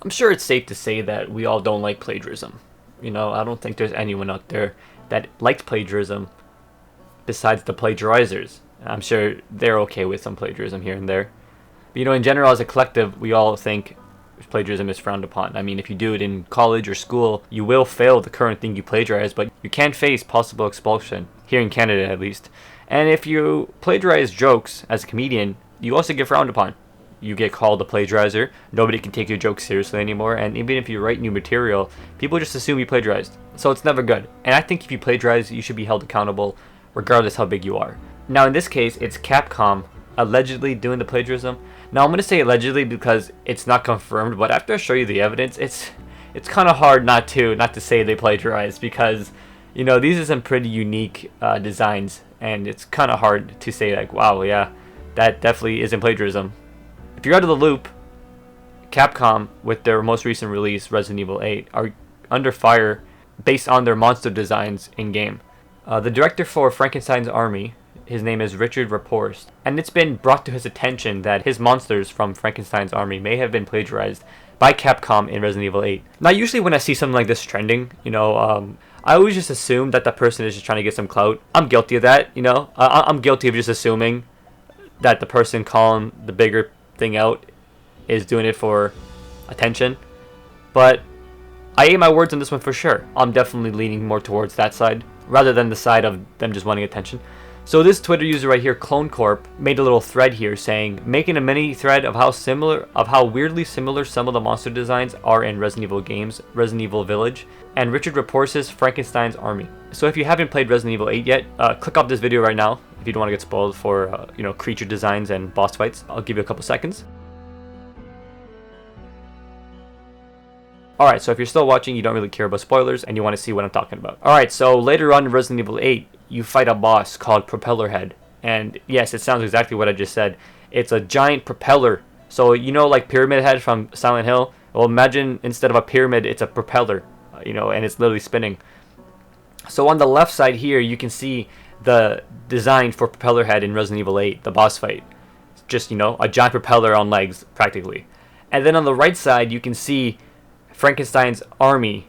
I'm sure it's safe to say that we all don't like plagiarism. You know, I don't think there's anyone out there that likes plagiarism besides the plagiarizers. I'm sure they're okay with some plagiarism here and there. But, you know, in general, as a collective, we all think plagiarism is frowned upon. I mean, if you do it in college or school, you will fail the current thing you plagiarize, but you can face possible expulsion, here in Canada at least. And if you plagiarize jokes as a comedian, you also get frowned upon. You get called a plagiarizer, nobody can take your jokes seriously anymore, and even if you write new material, people just assume you plagiarized. So it's never good. And I think if you plagiarize, you should be held accountable, regardless how big you are. Now in this case, it's Capcom allegedly doing the plagiarism. Now I'm going to say allegedly because it's not confirmed, but after I show you the evidence, it's kind of hard not to say they plagiarized, because, you know, these are some pretty unique designs, and it's kind of hard to say like, wow, yeah, that definitely isn't plagiarism. If you're out of the loop, Capcom, with their most recent release, Resident Evil 8, are under fire based on their monster designs in-game. The director for Frankenstein's Army, his name is Richard Raporst, and it's been brought to his attention that his monsters from Frankenstein's Army may have been plagiarized by Capcom in Resident Evil 8. Now, usually when I see something like this trending, you know, I always just assume that the person is just trying to get some clout. I'm guilty of that, you know. I'm guilty of just assuming that the person calling the bigger thing out is doing it for attention. But I ate my words on this one for sure. I'm definitely leaning more towards that side rather than the side of them just wanting attention. So this Twitter user right here, CloneCorp, made a little thread here saying, making a mini thread of how weirdly similar some of the monster designs are in Resident Evil games, Resident Evil Village, and Richard Raporst's Frankenstein's Army. So if you haven't played Resident Evil 8 yet, click off this video right now if you don't want to get spoiled for you know, creature designs and boss fights. I'll give you a couple seconds. Alright, so if you're still watching, you don't really care about spoilers, and you want to see what I'm talking about. Alright, so later on in Resident Evil 8, you fight a boss called Propeller Head. And yes, it sounds exactly what I just said. It's a giant propeller. So, you know, like Pyramid Head from Silent Hill? Well, imagine instead of a pyramid, it's a propeller, you know, and it's literally spinning. So on the left side here, you can see the design for Propeller Head in Resident Evil 8, the boss fight. It's just, you know, a giant propeller on legs, practically. And then on the right side, you can see Frankenstein's Army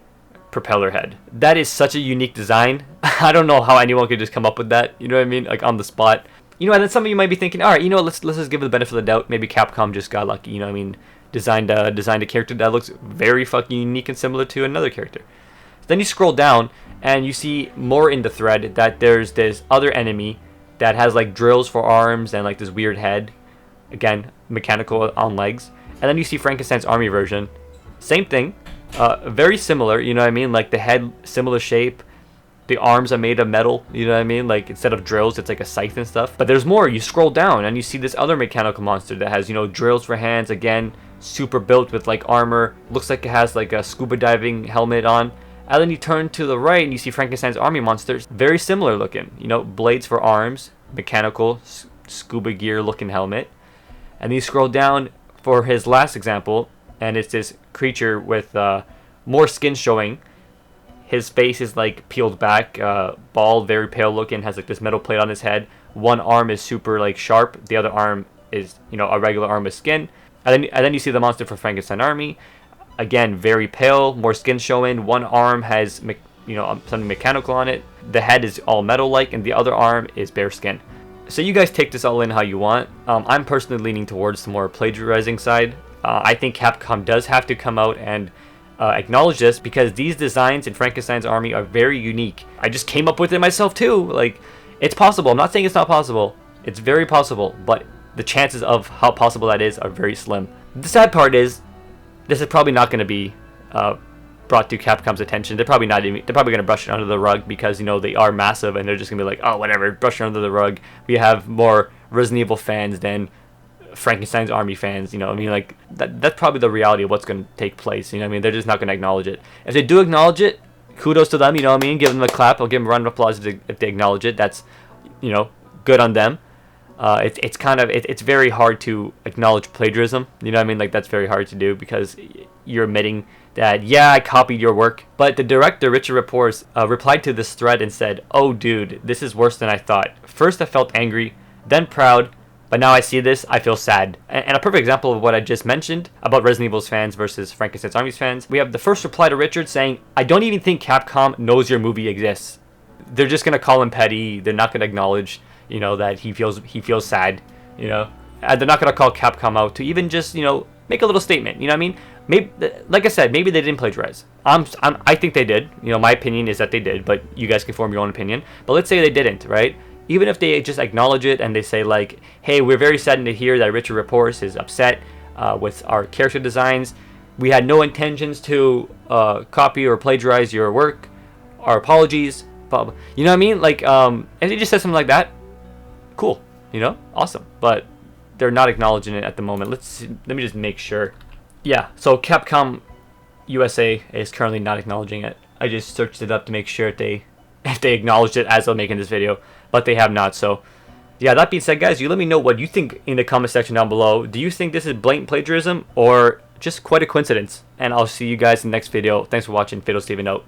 Propeller Head. That is such a unique design. I don't know how anyone could just come up with that, you know what I mean, like on the spot. You know, and then some of you might be thinking, alright, you know, let's just give it the benefit of the doubt. Maybe Capcom just got lucky, you know what I mean, designed a character that looks very fucking unique and similar to another character. Then you scroll down and you see more in the thread that there's this other enemy that has like drills for arms and like this weird head, again, mechanical on legs. And then you see Frankenstein's Army version, same thing, very similar, you know what I mean, like the head, similar shape, the arms are made of metal, you know what I mean, like instead of drills, it's like a scythe and stuff. But there's more. You scroll down and you see this other mechanical monster that has, you know, drills for hands, again, super built with like armor, looks like it has like a scuba diving helmet on. And then you turn to the right and you see Frankenstein's Army monsters, very similar looking, you know, blades for arms, mechanical scuba gear looking helmet. And then you scroll down for his last example, and it's this creature with more skin showing. His face is like peeled back, bald, very pale looking, has like this metal plate on his head. One arm is super like sharp, the other arm is, you know, a regular arm with skin. And then you see the monster for Frankenstein Army. Again, very pale, more skin showing. One arm has, you know, something mechanical on it. The head is all metal-like, and the other arm is bare skin. So you guys take this all in how you want. I'm personally leaning towards the more plagiarizing side. I think Capcom does have to come out and acknowledge this, because these designs in Frankenstein's Army are very unique. I just came up with it myself too. Like, it's possible. I'm not saying it's not possible. It's very possible, but the chances of how possible that is are very slim. The sad part is, this is probably not going to be brought to Capcom's attention. They're probably going to brush it under the rug, because, you know, they are massive and they're just going to be like, oh, whatever, brush it under the rug. We have more Resident Evil fans than Frankenstein's Army fans, you know. I mean, like, that's probably the reality of what's going to take place, you know what I mean. They're just not going to acknowledge it. If they do acknowledge it, kudos to them, you know what I mean. Give them a clap. I'll give them a round of applause if they acknowledge it. That's, you know, good on them. It's very hard to acknowledge plagiarism, you know what I mean. Like, that's very hard to do, because you're admitting that, yeah, I copied your work. But the director, Richard Raporst, replied to this thread and said, oh dude, this is worse than I thought. First I felt angry, then proud, But now I see this, I feel sad. And a perfect example of what I just mentioned about Resident Evil's fans versus Frankenstein's Army's fans, we have the first reply to Richard saying, I don't even think Capcom knows your movie exists. They're just gonna call him petty. They're not gonna acknowledge, you know, that he feels sad, you know. And they're not gonna call Capcom out to even just, you know, make a little statement. You know what I mean? Maybe, like I said, maybe they didn't plagiarize. I think they did. You know, my opinion is that they did, but you guys can form your own opinion. But let's say they didn't, right? Even if they just acknowledge it and they say like, hey, we're very saddened to hear that Richard Reports is upset with our character designs. We had no intentions to copy or plagiarize your work. Our apologies. Blah, blah. You know what I mean? Like, if he just says something like that, cool. You know, awesome. But they're not acknowledging it at the moment. Let me just make sure. Yeah, so Capcom USA is currently not acknowledging it. I just searched it up to make sure if they acknowledged it as I'm making this video, but they have not. So yeah, that being said, guys, you let me know what you think in the comment section down below. Do you think this is blatant plagiarism or just quite a coincidence? And I'll see you guys in the next video. Thanks for watching. Fatal Steven out.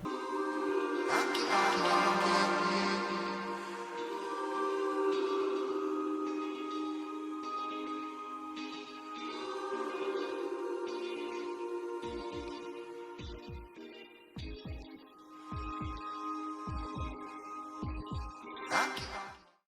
Rocky.